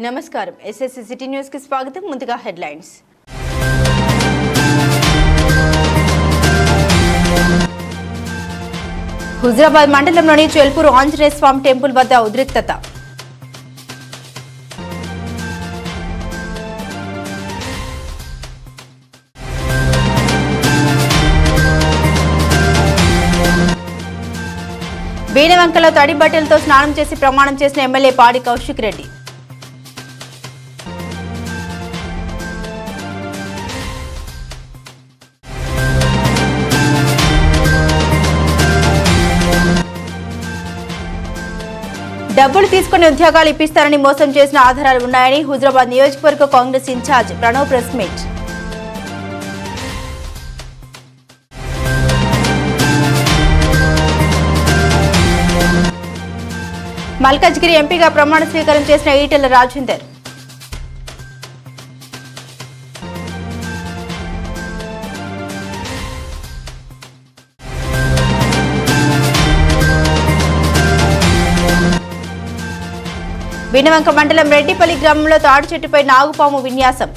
నమస్కారం SSC city news కి స్వాగతం. ముందుగా హెడ్లైన్స్. హుజరాబాద్ మండలంలోని చెల్పూరు ఆంజనేయ స్వామి టెంపుల్ వద్ద ఉద్రిక్తత. వీణవంకలో తడి బట్టలతో స్నానం చేసి ప్రమాణం చేసిన ఎమ్మెల్యే పాడి కౌశిక్ రెడ్డి. డబ్బులు తీసుకుని ఉద్యోగాలు ఇప్పిస్తారని మోసం చేసిన ఆధారాలు ఉన్నాయని హుజరాబాద్ నియోజకవర్గ Congress in charge Pranav press meet. Malkajgiri ఎంపీగా ప్రమాణ స్వీకారం చేసిన ఈటెల రాజేందర్. వీణవంక మండలం రెడ్డిపల్లి గ్రామంలో తాడు చెట్టుపై నాగుపాము విన్యాసం.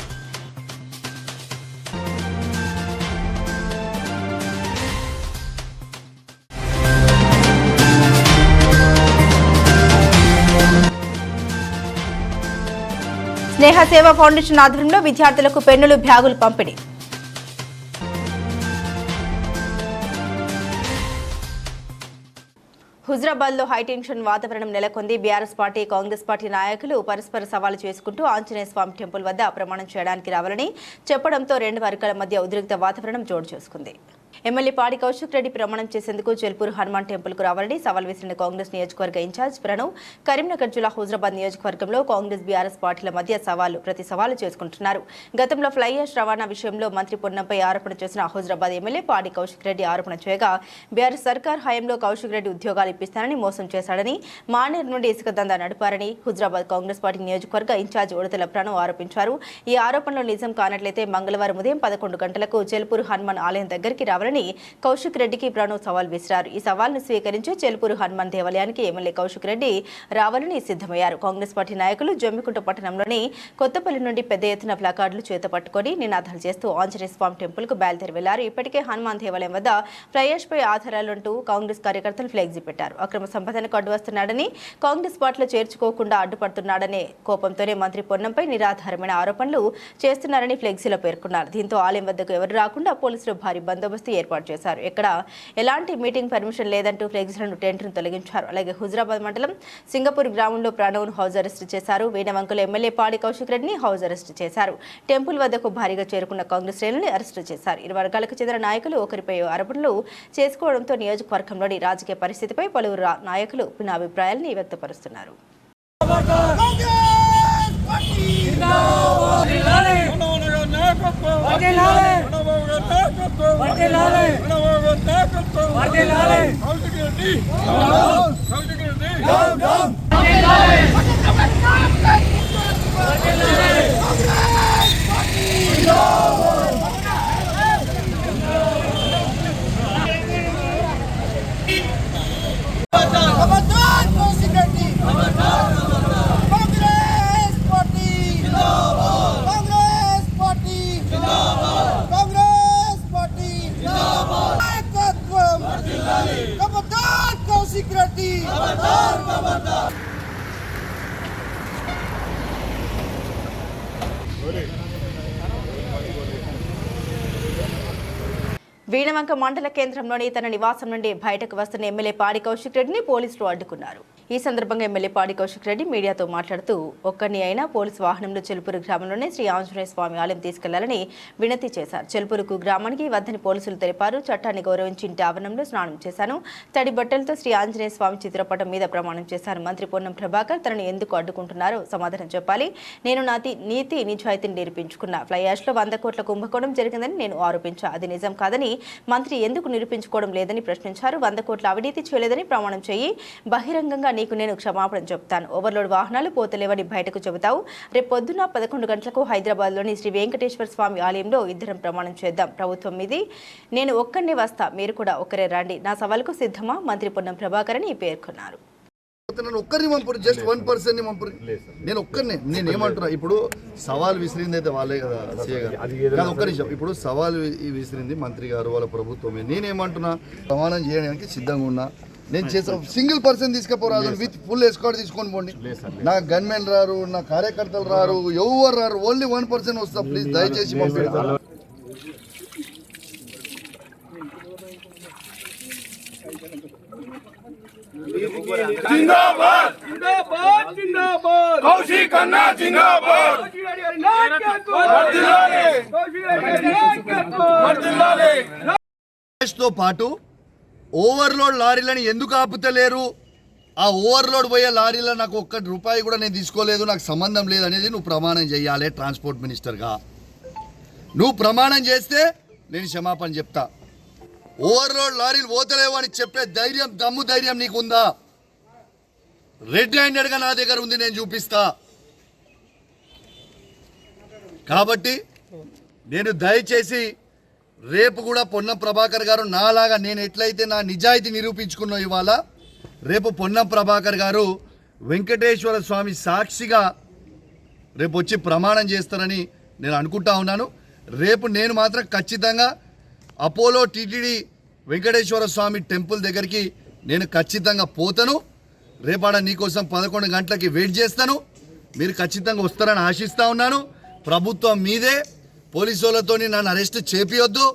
స్నేహ సేవా ఫౌండేషన్ ఆధ్వర్యంలో విద్యార్థులకు పెన్నులు, బ్యాగులు పంపిణీ. హుజరాబాద్ లో హైటెన్షన్ వాతావరణం నెలకొంది. బీఆర్ఎస్ పార్టీ, కాంగ్రెస్ పార్టీ నాయకులు పరస్పర సవాలు చేసుకుంటూ ఆంజనేయ స్వామి టెంపుల్ వద్ద ప్రమాణం చేయడానికి రావాలని చెప్పడంతో రెండు వర్గాల మధ్య ఉద్రిక్త వాతావరణం చోటు చేసుకుంది. ఎమ్మెల్యే పాడి కౌశిక్ రెడ్డి ప్రమాణం చేసేందుకు చెల్పూరు హనుమాన్ టెంపుల్ కు రావాలని సవాల్ విసిరిన కాంగ్రెస్ నియోజకవర్గ ఇన్ఛార్జ్ ప్రణవ్ కరీంనగర్ జిల్లా హుజరాబాద్ నియోజకవర్గంలో కాంగ్రెస్ బీఆర్ఎస్ పార్టీల మధ్య ప్రతి సవాలు చేసుకుంటున్నారు. గతంలో ఫ్లై యాష్ రవాణా విషయంలో మంత్రి పొన్నంపై ఆరోపణ చేసిన హుజరాబాద్ ఎమ్మెల్యే పాడి కౌశిక్ రెడ్డి ఆరోపణ చేయగా బీఆర్ఎస్ సర్కార్ హయాంలో కౌశిక్ రెడ్డి ఉద్యోగాలు ఇప్పిస్తానని మోసం చేశాడని, మానేరు నుండి ఇసుక దందా నడిపారని హుజరాబాద్ కాంగ్రెస్ పార్టీ నియోజకవర్గ ఇన్ఛార్జ్ ఉడతల ప్రణవ్ ఆరోపించారు. ఈ ఆరోపణలు నిజం కానట్లయితే మంగళవారం ఉదయం 11 గంటలకు చెల్పూరు హనుమాన్ ఆలయం దగ్గరికి రావాలని కౌశిక్ రెడ్డికి ప్రణవ్ సవాల్ విసిరారు. ఈ సవాల్ను స్వీకరించి చెల్పూరు హనుమాన్ దేవాలయానికి ఎమ్మెల్యే కౌశిక్ రెడ్డి రావాలని సిద్ధమయ్యారు. కాంగ్రెస్ పార్టీ నాయకులు జమ్మికుంట పట్టణంలోని కొత్తపల్లి నుండి పెద్ద ఎత్తున ప్లకార్డులు చేతపట్టుకుని నినాదాలు చేస్తూ ఆంజనేయ స్వామి టెంపుల్ కు బయలుదేరి వెళ్లారు. ఇప్పటికే హనుమాన్ దేవాలయం వద్ద ప్రయాష్ పై ఆధారాలంటూ కాంగ్రెస్ కార్యకర్తలు ఫ్లెక్సీ పెట్టారు. అక్రమ సంపాదనకు అడ్డు వస్తున్నాడని, కాంగ్రెస్ పార్టీలో చేర్చుకోకుండా అడ్డుపడుతున్నాడనే కోపంతోనే మంత్రి పొన్నంపై నిరాధారమైన ఆరోపణలు చేస్తున్నారని ఫ్లెక్సీలో పేర్కొన్నారు. దీంతో ఆలయం వద్దకు ఎవరు రాకుండా పోలీసులు భారీ బందోబస్తు ఏర్పాటు చేశారు. ఎక్కడ ఎలాంటి మీటింగ్ పర్మిషన్ లేదంటూ ఫ్లెక్సీలను టెంట్ను తొలగించారు. అలాగే హుజరాబాద్ మండలం సింగపూర్ గ్రామంలో ప్రణవ్ను హౌస్ అరెస్ట్ చేశారు. వీణవంకలో ఎమ్మెల్యే పాడి కౌశిక్ రెడ్డిని హౌస్ అరెస్ట్ చేశారు. టెంపుల్ వద్దకు భారీగా చేరుకున్న కాంగ్రెస్ శ్రేణులను అరెస్టు చేశారు. ఇరు వర్గాలకు చెందిన నాయకులు ఒకరిపై ఆరోపణలు చేసుకోవడంతో నియోజకవర్గంలోని రాజకీయ పరిస్థితిపై పలువురు నాయకులు భిన్నాభిప్రాయాలను వ్యక్తపరుస్తున్నారు. వీణవంక మండల కేంద్రంలోని తన నివాసం నుండి బయటకు వస్తున్న ఎమ్మెల్యే పాడి కౌశిక్ రెడ్డిని పోలీసులు అడ్డుకున్నారు. ఈ సందర్భంగా ఎమ్మెల్యే పాడి కౌశిక్ రెడ్డి మీడియాతో మాట్లాడుతూ ఒక్కరిని అయినా పోలీసు వాహనంలో చెల్పూరు గ్రామంలోనే శ్రీ ఆంజనేయ స్వామి ఆలయం తీసుకెళ్లాలని వినతి చేశారు. చెల్పూరుకు గ్రామానికి వద్దని పోలీసులు తెలిపారు. చట్టాన్ని గౌరవించి ఇంటి ఆవరణంలో స్నానం చేశాను. తడి బట్టలతో శ్రీ ఆంజనేయ స్వామి చిత్రపటం మీద ప్రమాణం చేశాను. మంత్రి పొన్నం ప్రభాకర్ తనను ఎందుకు అడ్డుకుంటున్నారో సమాధానం చెప్పాలి. నేను నీతి నిజాయితీని నిరూపించుకున్నా. ఫ్లై యాష్ లో 100 కోట్ల కుంభకోణం జరిగిందని నేను ఆరోపించా. అది నిజం కాదని మంత్రి ఎందుకు నిరూపించుకోవడం లేదని ప్రశ్నించారు. 100 కోట్ల అవినీతి చేయలేదని ప్రమాణం చేయి. బహిరంగంగా నీకు నేను క్షమాపణ చెప్తాను. ఓవర్లోడ్ వాహనాలు పోతలేవని బయటకు చెబుతావు. రేపు పొద్దున్న 11 గంటలకు హైదరాబాద్లోని శ్రీ వెంకటేశ్వర స్వామి ఆలయంలో ఇద్దరం ప్రమాణం చేద్దాం. ప్రభుత్వం మీది, నేను ఒక్కరినే వస్తా, మీరు కూడా ఒక్కరే రండి. నా సవాలుకు సిద్ధమా? మంత్రి పొన్నం ప్రభాకర్ అని పేర్కొన్నారు. నన్ను ఒక్కరిని పంపురు, జస్ట్ 1% పంపురు. నేను ఒక్కరిని, నేను ఏమంటున్నా, ఇప్పుడు సవాల్ విసిరింది అయితే వాళ్ళే కదా సీఏ గారు. ఒక్క నిమిషం, ఇప్పుడు సవాల్ విసిరింది మంత్రి గారు, వాళ్ళ ప్రభుత్వమే. నేనేమంటున్నా, ప్రమాణం చేయడానికి సిద్ధంగా ఉన్నా. నేను చేసా, సింగిల్ పర్సన్ తీసుకుపోరాదు, విత్ ఫుల్ ఎస్కార్ట్ తీసుకొని పోండి. నా గన్మెన్ రారు, నా కార్యకర్తలు రారు, ఎవరు రారు, ఓన్లీ 1% వస్తా. ప్లీజ్ దయచేసి పంపించాలి. जिंदाबाद जिंदाबाद जिंदाबाद कौशिक अन्ना जिंदाबाद తో పాటు ఓవర్లోడ్ లారీలను ఎందుకు ఆపుతలేరు? ఆ ఓవర్లోడ్ పోయే లారీలో నాకు ఒక్క రూపాయి కూడా నేను తీసుకోలేదు, నాకు సంబంధం లేదు అనేది నువ్వు ప్రమాణం చేయాలి. ట్రాన్స్పోర్ట్ మినిస్టర్గా నువ్వు ప్రమాణం చేస్తే నేను క్షమాపణ చెప్తా. ఓవర్లోడ్ లారీలు పోతలేవు అని చెప్పే ధైర్యం, దమ్ము ధైర్యం నీకుందా? రెడ్ హ్యాండెడ్గా నా దగ్గర ఉంది, నేను చూపిస్తా. కాబట్టి నేను దయచేసి రేపు కూడా పొన్నం ప్రభాకర్ గారు నాలాగా నేను ఎట్లయితే నా నిజాయితీ నిరూపించుకున్నా, ఇవాళ రేపు పొన్నం ప్రభాకర్ గారు వెంకటేశ్వర స్వామి సాక్షిగా రేపు వచ్చి ప్రమాణం చేస్తారని నేను అనుకుంటా ఉన్నాను. రేపు నేను మాత్రం ఖచ్చితంగా అపోలో టీటీడీ వెంకటేశ్వర స్వామి టెంపుల్ దగ్గరికి నేను ఖచ్చితంగా పోతాను. రేపాడ నీకోసం 11 గంటలకి వెయిట్ చేస్తాను. మీరు ఖచ్చితంగా వస్తారని ఆశిస్తూ ఉన్నాను. ప్రభుత్వం మీదే, పోలీసు వాళ్ళతో నన్ను అరెస్ట్ చేపియొద్దు,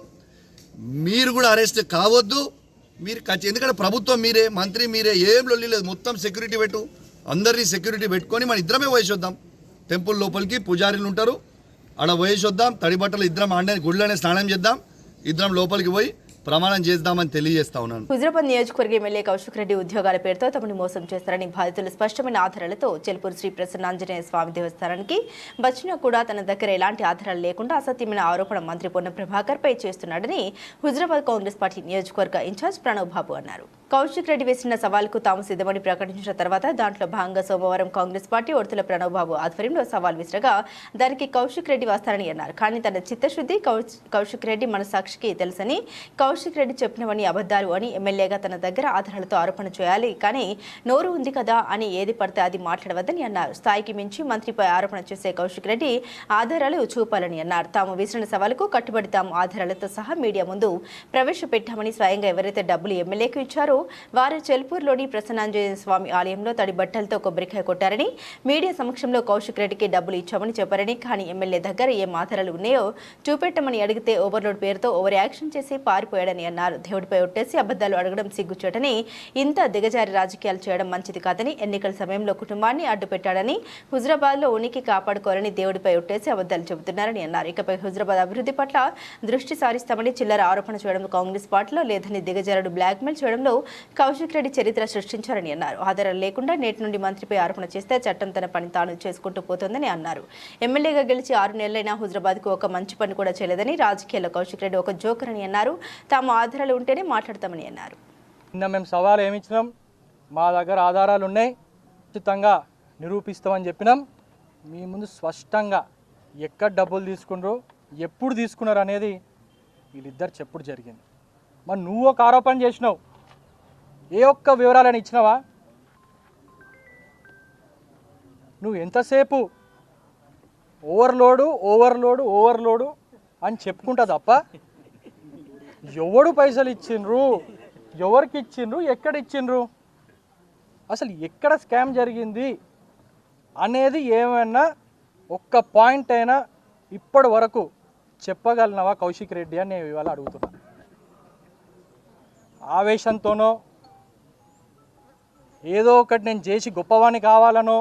మీరు కూడా అరెస్ట్ కావద్దు. మీరు ఎందుకంటే ప్రభుత్వం మీరే, మంత్రి మీరే, ఏం లొల్లి లేదు. మొత్తం సెక్యూరిటీ పెట్టు, అందరినీ సెక్యూరిటీ పెట్టుకొని మన ఇద్దరమే పోయేసొద్దాం. టెంపుల్ లోపలికి పూజారీలు ఉంటారు, ఆడ పోయేసొద్దాం. తడి బట్టలు ఇద్దరం ఆడే గుడిలోనే స్నానం చేద్దాం, ఇద్దరం లోపలికి పోయి ప్రమాణం చేద్దామని తెలియజేస్తా ఉన్నాను. హుజరాబాద్ నియోజకవర్గ ఎమ్మెల్యే కౌశిక్ రెడ్డి ఉద్యోగాల పేరుతో తమను మోసం చేస్తారని బాధితులు స్పష్టమైన ఆధారాలతో చెల్పూరు శ్రీ ప్రసన్నాంజనేయ స్వామి దేవస్థానానికి వచ్చినా కూడా తన దగ్గర ఎలాంటి ఆధారాలు లేకుండా అసత్యమైన ఆరోపణ మంత్రి పొన్నం ప్రభాకర్ పై చేస్తున్నాడని హుజరాబాద్ కాంగ్రెస్ పార్టీ నియోజకవర్గ ఇన్ఛార్జ్ ప్రణవ్ బాబు అన్నారు. కౌశిక్ రెడ్డి వేసిన సవాల్కు తాము సిద్ధమని ప్రకటించిన తర్వాత దాంట్లో భాగంగా సోమవారం కాంగ్రెస్ పార్టీ ఒడతల ప్రణవ్ బాబు ఆధ్వర్యంలో సవాల్ విసిరగా దానికి కౌశిక్ రెడ్డి వస్తారని అన్నారు. కానీ తన చిత్తశుద్ధి కౌశిక్ రెడ్డి మనసాక్షికి తెలుసని, కౌశిక్ రెడ్డి చెప్పినవని అబద్ధాలు అని, ఎమ్మెల్యేగా తన దగ్గర ఆధారాలతో ఆరోపణ చేయాలి, కానీ నోరు ఉంది కదా అని ఏది పడితే అది మాట్లాడవద్దని అన్నారు. స్థాయికి మించి మంత్రిపై ఆరోపణ చేసే కౌశిక్ రెడ్డి ఆధారాలు చూపాలని అన్నారు. తాము విసిరిన సవాలుకు కట్టుబడి తాము ఆధారాలతో సహా మీడియా ముందు ప్రవేశపెట్టామని, స్వయంగా ఎవరైతే డబ్బులు ఎమ్మెల్యేకు ఇచ్చారో వారు చెల్పూరులోని ప్రసన్నాంజనేయ స్వామి ఆలయంలో తడి బట్టలతో కొబ్బరికాయ కొట్టారని, మీడియా సమక్షంలో కౌశిక్ రెడ్డికి డబ్బులు ఇచ్చామని చెప్పారని, కానీ ఎమ్మెల్యే దగ్గర ఏం ఆధారాలు ఉన్నాయో చూపెట్టమని అడిగితే ఓవర్లోడ్ పేరుతో ఓవర్ యాక్షన్ చేసి పారిపోయాడని అన్నారు. దేవుడిపై ఒట్టేసి అబద్ధాలు అడగడం సిగ్గుచేటని, ఇంత దిగజారి రాజకీయాలు చేయడం మంచిది కాదని, ఎన్నికల సమయంలో కుటుంబాన్ని అడ్డుపెట్టాడని, హుజరాబాద్లో ఉనికి కాపాడుకోవాలని దేవుడిపై ఒట్టేసి అబద్ధాలు చెబుతున్నారని అన్నారు. ఇకపై హుజరాబాద్ అభివృద్ధి పట్ల దృష్టి సారిస్తామని, చిల్లర ఆరోపణ చేయడం కాంగ్రెస్ పార్టీలో లేదని, దిగజారుడు బ్లాక్మెయిల్ చేయడంలో కౌశిక్ రెడ్డి చరిత్ర సృష్టించారని అన్నారు. ఆధారాలు లేకుండా నేటి నుండి మంత్రిపై ఆరోపణ చేస్తే చట్టం తన పని తాను చేసుకుంటూ పోతుందని అన్నారు. ఎమ్మెల్యేగా గెలిచి 6 నెలలైనా హుజరాబాద్కు ఒక మంచి పని కూడా చేయలేదని, రాజకీయాల్లో కౌశిక్ రెడ్డి ఒక జోకర్ అని అన్నారు. తాము ఆధారాలు ఉంటేనే మాట్లాడతామని అన్నారు. నిన్న మేము సవాల్ ఏమిచ్చినాం, మా దగ్గర ఆధారాలు ఉన్నాయి, ఖచ్చితంగా నిరూపిస్తామని చెప్పినాం. మీ ముందు స్పష్టంగా ఎక్కడ డబ్బులు తీసుకున్నారు, ఎప్పుడు తీసుకున్నారు అనేది వీళ్ళిద్దరు చెప్పుడు జరిగింది. మరి నువ్వు ఒక ఆరోపణ చేసినావు, ఏ ఒక్క వివరాలను ఇచ్చినావా? నువ్వు ఎంతసేపు ఓవర్లోడు అని చెప్పుకుంటా తప్ప ఎవడు పైసలు ఇచ్చిండ్రు, ఎవరికి ఇచ్చిండ్రు, ఎక్కడ ఇచ్చిండ్రు, అసలు ఎక్కడ స్కామ్ జరిగింది అనేది ఏమైనా ఒక్క పాయింట్ అయినా ఇప్పటి వరకు చెప్పగలనవా కౌశిక్ రెడ్డి అని నేను ఇవాళ అడుగుతున్నా. ఆవేశంతోనో ఏదో ఒకటి నేను చేసి గొప్పవాణ్ణి కావాలనో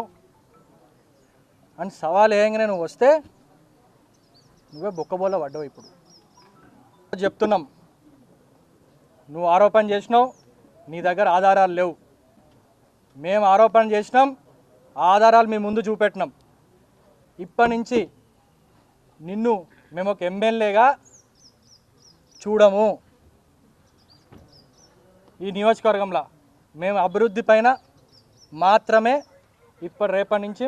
అని సవాల్ వేయంగానే నువ్వు వస్తే నువ్వే బొక్కబోల పడ్డావు. ఇప్పుడు చెప్తున్నాం, నువ్వు ఆరోపణ చేసినావు, నీ దగ్గర ఆధారాలు లేవు. మేము ఆరోపణ చేసినాం, ఆధారాలు మీ ముందు చూపెట్టినాం. ఇప్పటి నుంచి నిన్ను మేము ఒక ఎమ్మెల్యేగా చూడము. ఈ నియోజకవర్గంలో మేము అభివృద్ధి పైన మాత్రమే రేపటి నుంచి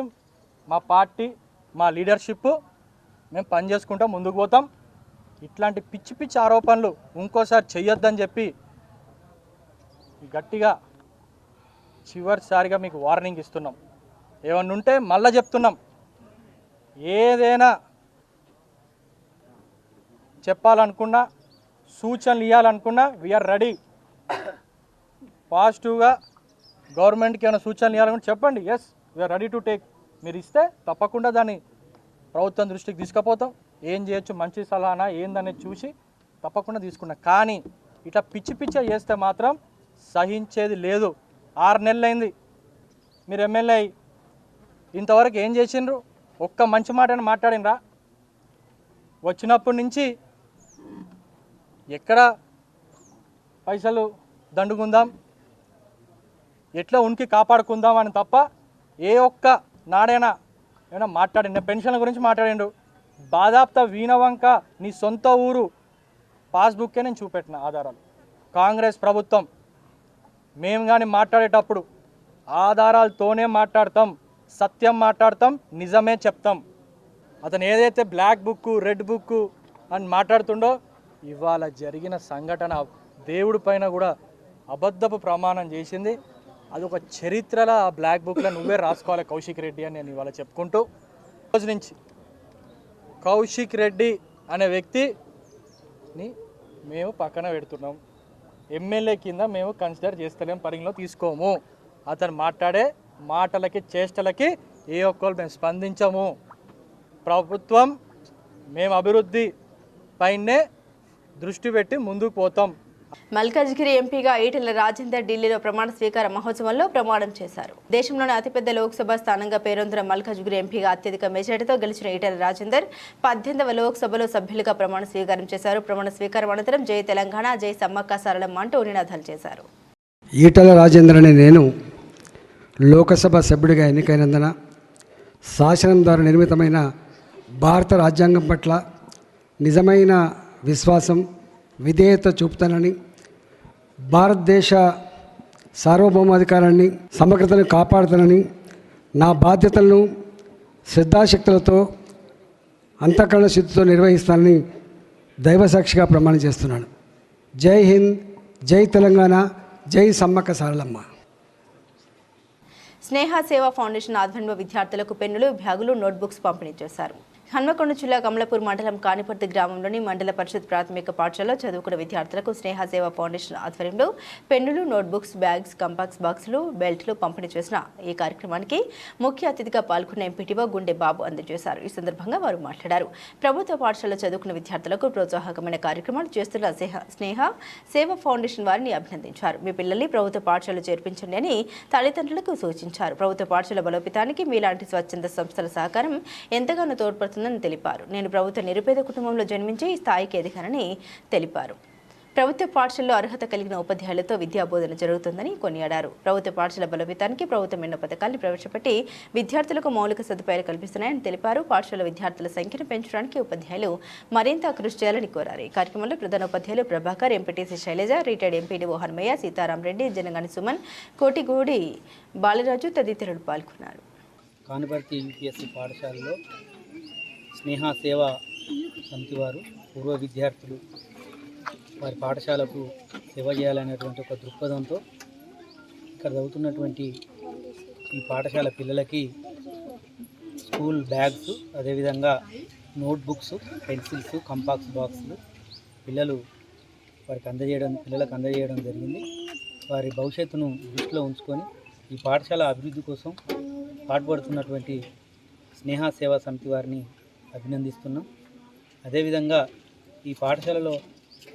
మా పార్టీ, మా లీడర్షిప్ మేము పనిచేసుకుంటూ ముందుకు పోతాం. ఇట్లాంటి పిచ్చి పిచ్చి ఆరోపణలు ఇంకోసారి చెయ్యొద్దని చెప్పి గట్టిగా చివరిసారిగా మీకు వార్నింగ్ ఇస్తున్నాం. ఏమన్నా ఉంటే మళ్ళీ చెప్తున్నాం, ఏదైనా చెప్పాలనుకున్నా సూచనలు ఇవ్వాలనుకున్నా వీఆర్ రెడీ. పాజిటివ్గా గవర్నమెంట్కి ఏమైనా సూచనలు ఇవ్వాలనుకుంటే చెప్పండి, yes we're ready to take. మీరు ఇస్తే తప్పకుండా దాన్ని ప్రభుత్వం దృష్టికి తీసుకుపోతాం. ఏం చేయొచ్చు, మంచి సలహానా ఏందనేది చూసి తప్పకుండా తీసుకున్నాం. కానీ ఇట్లా పిచ్చి పిచ్చ చేస్తే మాత్రం సహించేది లేదు. 6 నెలలైంది మీరు ఎమ్మెల్యే అయ్యి, ఇంతవరకు ఏం చేసిండ్రు? ఒక్క మంచి మాట మాట్లాడినరా? వచ్చినప్పటి నుంచి ఎక్కడ పైసలు దండుకుందాం, ఎట్లా ఉనికి కాపాడుకుందాం అని తప్ప ఏ ఒక్క నాడైనా ఏమైనా మాట్లాడిండు? పెన్షన్ల గురించి మాట్లాడిండు. బాదాప్త వీణవంక నీ సొంత ఊరు పాస్బుక్కే నేను చూపెట్టిన ఆధారాలు. కాంగ్రెస్ ప్రభుత్వం మేము కానీ మాట్లాడేటప్పుడు ఆధారాలతోనే మాట్లాడతాం, సత్యం మాట్లాడతాం, నిజమే చెప్తాం. అతను ఏదైతే బ్లాక్ బుక్ రెడ్ బుక్ అని మాట్లాడుతుండో, ఇవాళ జరిగిన సంఘటన దేవుడి పైన కూడా అబద్ధపు ప్రమాణం చేసింది. అదొక చరిత్రలో ఆ బ్లాక్ బుక్లో నువ్వే రాసుకోవాలి కౌశిక్ రెడ్డి అని నేను ఇవాళ చెప్పుకుంటూ, రోజు నుంచి కౌశిక్ రెడ్డి అనే వ్యక్తిని మేము పక్కన పెడుతున్నాం. ఎమ్మెల్యే కింద మేము కన్సిడర్ చేస్తలేం, పరిగణలో తీసుకోము. అతను మాట్లాడే మాటలకి చేష్టలకి ఏ ఒక్కరు మేము స్పందించము. ప్రభుత్వం మేము అభివృద్ధి పైనే దృష్టి పెట్టి ముందుకు పోతాం. మల్కాజ్గిరి ఎంపీగా ఈటెల రాజేందర్ ఢిల్లీలో ప్రమాణ స్వీకార మహోత్సవంలో ప్రమాణం చేశారు. దేశంలోని అతిపెద్ద లోక్సభ స్థానంగా పేరొందిన మల్కాజ్గిరి ఎంపీగా అత్యధిక మెజార్టీతో గెలిచిన ఈటెల రాజేందర్ 18వ లోక్సభలో సభ్యులుగా ప్రమాణ స్వీకారం చేశారు. ప్రమాణ స్వీకారం అనంతరం జై తెలంగాణ, జై సమ్మక్క సారలమ్మ అంటూ నినాదాలు చేశారు. ఈటెల రాజేందర్ అనే నేను లోకసభ సభ్యుడిగా ఎన్నికైనందున శాసనం ద్వారా నిర్మితమైన భారత రాజ్యాంగం పట్ల నిజమైన విశ్వాసం, విధేయత చూపుతానని, భారతదేశ సార్వభౌమాధికారాన్ని, సమగ్రతను కాపాడుతానని, నా బాధ్యతలను శ్రద్ధాశక్తులతో అంతఃకరణ శుద్ధితో నిర్వహిస్తానని దైవసాక్షిగా ప్రమాణం చేస్తున్నాను. జై హింద్, జై తెలంగాణ, జై సమ్మక్క సారలమ్మ. స్నేహ సేవా ఫౌండేషన్ ఆధ్వర్యంలో విద్యార్థులకు పెన్నులు, బ్యాగులు, నోట్బుక్స్ పంపిణీ చేశారు. హన్మకొండ జిల్లా కమలాపూర్ మండలం కానిపర్తి గ్రామంలోని మండల పరిషత్ ప్రాథమిక పాఠశాలలో చదువుకున్న విద్యార్థులకు స్నేహ సేవా ఫౌండేషన్ ఆధ్వర్యంలో పెన్నులు, నోట్బుక్స్, బ్యాగ్స్, కంపాక్స్ బాక్సులు, బెల్ట్లు పంపిణీ చేసిన ఈ కార్యక్రమానికి ముఖ్య అతిథిగా పాల్గొన్న ఎంపీటీఓ గుండె బాబు అందజేశారు. ఈ సందర్భంగా వారు మాట్లాడారు. ప్రభుత్వ పాఠశాలలో చదువుకున్న విద్యార్థులకు ప్రోత్సాహకమైన కార్యక్రమాలు చేస్తున్న స్నేహ సేవా ఫౌండేషన్ వారిని అభినందించారు. మీ పిల్లల్ని ప్రభుత్వ పాఠశాలలో చేర్పించండి అని తల్లిదండ్రులకు సూచించారు. ప్రభుత్వ పాఠశాల బలోపేతానికి మీలాంటి స్వచ్ఛంద సంస్థల సహకారం ఎంతగానో తోడ్పడుతుందని తెలిపారు. నేను ప్రభుత్వ నిరుపేద కుటుంబంలో జన్మించి ఈ స్థాయికి ఎదిగానని తెలిపారు. ప్రభుత్వ పాఠశాలలో అర్హత కలిగిన ఉపాధ్యాయులతో విద్యాబోధన జరుగుతుందని కొనియాడారు. ప్రభుత్వ పాఠశాల బలోపేతానికి ప్రభుత్వం ఎన్నో పథకాలను ప్రవేశపెట్టి విద్యార్థులకు మౌలిక సదుపాయాలు కల్పిస్తున్నాయని తెలిపారు. పాఠశాల విద్యార్థుల సంఖ్యను పెంచడానికి ఉపాధ్యాయులు మరింత కృషి చేయాలని కోరారు. ఈ కార్యక్రమంలో ప్రధాన ఉపాధ్యాయులు Prabhakar, MPTC Shailaja, retired MPDO Hanumaiah, Sitaram Reddy, Janagani Suman, Kotigudi Balaraju తదితరులు పాల్గొన్నారు. కానిపర్తి యూపీఎస్సీ పాఠశాలలో స్నేహ సేవా సమితి వారు పూర్వ విద్యార్థులు వారి పాఠశాలకు సేవ చేయాలనేటువంటి ఒక దృక్పథంతో ఇక్కడ చదువుతున్నటువంటి ఈ పాఠశాల పిల్లలకి స్కూల్ బ్యాగ్స్, అదేవిధంగా నోట్బుక్స్, పెన్సిల్స్, కంపాక్స్ బాక్సులు పిల్లలకు అందజేయడం జరిగింది. వారి భవిష్యత్తును దృష్టిలో ఉంచుకొని ఈ పాఠశాల అభివృద్ధి కోసం పాటుపడుతున్నటువంటి స్నేహ సేవా సమితి వారిని అభినందిస్తున్నాం. అదేవిధంగా ఈ పాఠశాలలో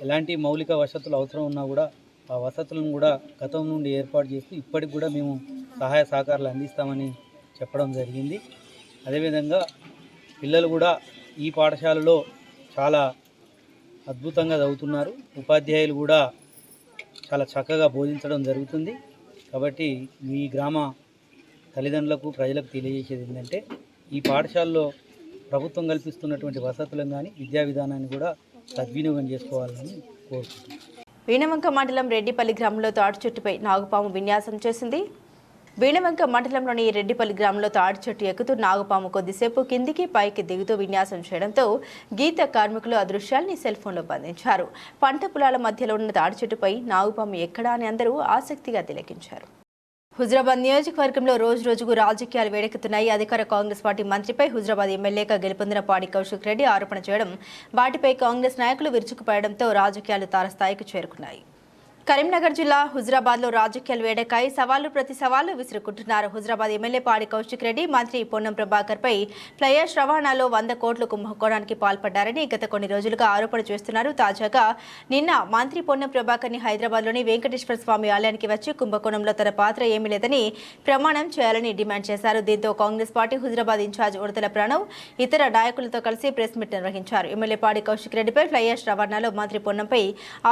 ఎలాంటి మౌలిక వసతులు అవసరం ఉన్నా కూడా ఆ వసతులను కూడా గతం నుండి ఏర్పాటు చేస్తూ ఇప్పటికి కూడా మేము సహాయ సహకారాలు అందిస్తామని చెప్పడం జరిగింది. అదేవిధంగా పిల్లలు కూడా ఈ పాఠశాలలో చాలా అద్భుతంగా చదువుతున్నారు. ఉపాధ్యాయులు కూడా చాలా చక్కగా బోధించడం జరుగుతుంది. కాబట్టి మీ గ్రామ తల్లిదండ్రులకు, ప్రజలకు తెలియజేసేది ఏంటంటే ఈ పాఠశాలలో ప్రభుత్వం కల్పిస్తున్నటువంటి వసతులను కానీ విద్యా విధానాన్ని కూడా సద్వినియోగం చేసుకోవాలని కోరుకుంటున్నాను. వీణవంక మండలం రెడ్డిపల్లి గ్రామంలో తాటి చెట్టుపై నాగుపాము విన్యాసం చేసింది. వీణవంక మండలంలోని రెడ్డిపల్లి గ్రామంలో తాటి చెట్టు ఎక్కుతూ నాగుపాము కొద్దిసేపు కిందికి పైకి దిగుతూ విన్యాసం చేయడంతో గీత కార్మికులు ఆ దృశ్యాల్ని సెల్ ఫోన్లో బంధించారు. పంట పొలాల మధ్యలో ఉన్న తాటి చెట్టుపై నాగుపాము ఎక్కడా అని అందరూ ఆసక్తిగా తిలకించారు. హుజరాబాద్ నియోజకవర్గంలో రోజు రోజుకు రాజకీయాలు వేడెక్కుతున్నాయి. అధికార కాంగ్రెస్ పార్టీ మంత్రిపై హుజరాబాద్ ఎమ్మెల్యేగా గెలుపొందిన పాడి కౌశిక్ రెడ్డి ఆరోపణ చేయడం, వాటిపై కాంగ్రెస్ నాయకులు విరుచుకుపడడంతో రాజకీయాలు తారస్థాయికి చేరుకున్నాయి. కరీంనగర్ జిల్లా హుజరాబాద్లో రాజకీయాలు వేడెక్కాయి. సవాలు ప్రతి సవాలు విసురుకుంటున్నారు. హుజరాబాద్ ఎమ్మెల్యే పాడి కౌశిక్ రెడ్డి మంత్రి పొన్నం ప్రభాకర్పై ఫ్లైయర్స్ రవాణాలో 100 కోట్లు కుంభకోణానికి పాల్పడ్డారని గత కొన్ని రోజులుగా ఆరోపణ చేస్తున్నారు. తాజాగా నిన్న మంత్రి పొన్నం ప్రభాకర్ని హైదరాబాద్లోని వెంకటేశ్వర స్వామి ఆలయానికి వచ్చి కుంభకోణంలో తన పాత్ర ఏమీ లేదని ప్రమాణం చేయాలని డిమాండ్ చేశారు. దీంతో కాంగ్రెస్ పార్టీ హుజరాబాద్ ఇన్ఛార్జ్ ఉడతల ప్రణవ్ ఇతర నాయకులతో కలిసి ప్రెస్ మీట్ నిర్వహించారు. ఎమ్మెల్యే పాడి కౌశిక్ రెడ్డిపై ఫ్లైయర్స్ రవాణాలో మంత్రి పొన్నంపై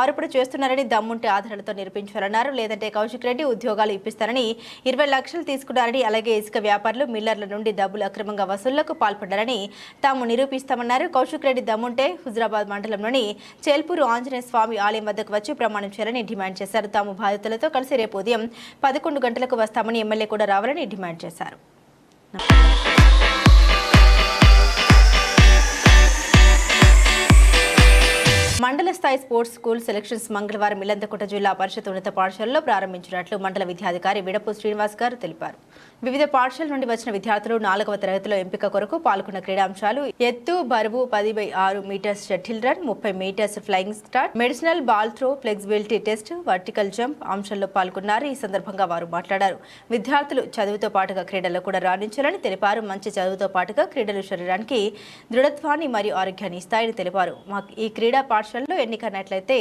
ఆరోపణ చేస్తున్నారని దమ్ముంటే ఆధారాలతో నిరూపించారన్నారు. లేదంటే కౌశిక్ రెడ్డి ఉద్యోగాలు ఇప్పిస్తారని 20 లక్షలు తీసుకున్నారని, అలాగే ఇసుక వ్యాపారులు మిల్లర్ల నుండి డబ్బులు అక్రమంగా వసూళ్లకు పాల్పడ్డారని తాము నిరూపిస్తామన్నారు. కౌశిక్ రెడ్డి దమ్ముంటే హుజరాబాద్ మండలంలోని చేల్పూరు ఆంజనేయ స్వామి ఆలయం వద్దకు వచ్చి ప్రమాణం చేయాలని డిమాండ్ చేశారు. తాము బాధితులతో కలిసి రేపు ఉదయం 11 గంటలకు వస్తామని, ఎమ్మెల్యే కూడా రావాలని డిమాండ్ చేశారు. మండల స్థాయి స్పోర్ట్స్ స్కూల్ సెలక్షన్స్ మంగళవారం ఇల్లంతకుంట జిల్లా పరిషత్ ఉన్నత పాఠశాలలో ప్రారంభించినట్లు మండల విద్యాధికారి విడపు శ్రీనివాస్ గారు తెలిపారు. వివిధ పాఠశాల నుండి వచ్చిన విద్యార్థులు 4వ తరగతిలో ఎంపిక కొరకు పాల్గొన్న క్రీడాంశాలు ఎత్తు, బరువు, 10/6 metres shuttle run, 30 metres flying start, medicinal ball throw, flexibility test, vertical jump అంశాల్లో పాల్గొన్నారు. ఈ సందర్భంగా వారు మాట్లాడారు. విద్యార్థులు చదువుతో పాటుగా క్రీడల్లో కూడా రాణించాలని తెలిపారు. మంచి చదువుతో పాటుగా క్రీడలు శరీరానికి దృఢత్వాన్ని మరియు ఆరోగ్యాన్ని ఇస్తాయని తెలిపారు. ఈ క్రీడా పాఠశాలలో ఎన్నికైనట్లయితే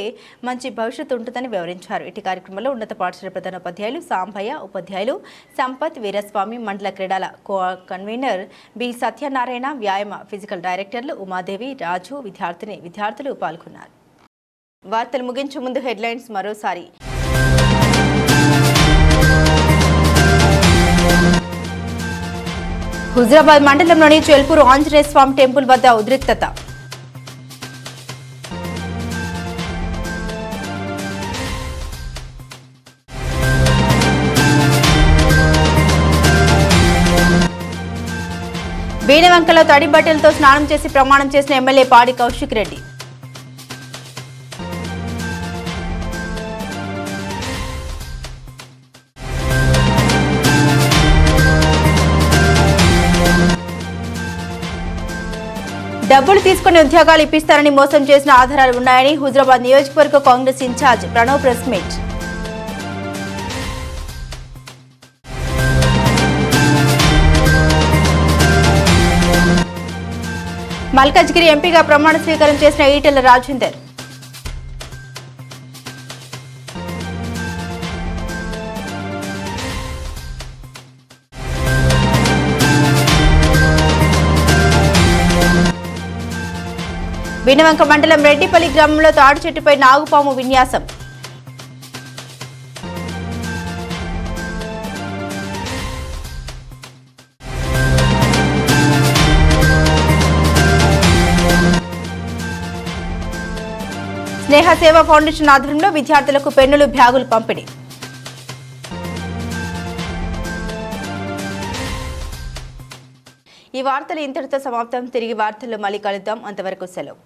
మంచి భవిష్యత్తు ఉంటుందని వివరించారు. ఇటు కార్యక్రమంలో ఉన్నత పాఠశాల ప్రధానోపాధ్యాయులు సాంబయ్య, ఉపాధ్యాయులు సంపత్, వీరస్వామి, మండల క్రీడల కన్వీనర్ బి సత్యనారాయణ, వ్యాయామ ఫిజికల్ డైరెక్టర్లు ఉమాదేవి, రాజు, విద్యార్థులు పాల్గొన్నారు. వార్తలు ముగించే ముందు హెడ్లైన్స్ మరోసారి. హుజరాబాద్ మండలంలోని చేల్పూరు ఆంజనేయ స్వామి టెంపుల్ వద్ద ఉద్రిక్తత. బీనవంకలో తడి బట్టలతో స్నానం చేసి ప్రమాణం చేసిన ఎమ్మెల్యే పాడి కౌశిక్ రెడ్డి. డబ్బులు తీసుకుని ఉద్యోగాలు ఇప్పిస్తారని మోసం చేసిన ఆధారాలు ఉన్నాయని హుజరాబాద్ నియోజకవర్గ Congress in charge Pranav press meet. Malkajgiri ఎంపీగా ప్రమాణ స్వీకారం చేసిన ఈటెల రాజేందర్. బీనవంక మండలం రెడ్డిపల్లి గ్రామంలో తాడు చెట్టుపై నాగుపాము విన్యాసం. స్నేహ సేవా ఫౌండేషన్ ఆధ్వర్యంలో విద్యార్థులకు పెన్నులు, బ్యాగులు పంపిణీ. ఈ వార్తలు ఇంతటితో సమాప్తం. తిరిగి వార్తల్లో మళ్ళీ కలుద్దాం. అంతవరకు సెలవు.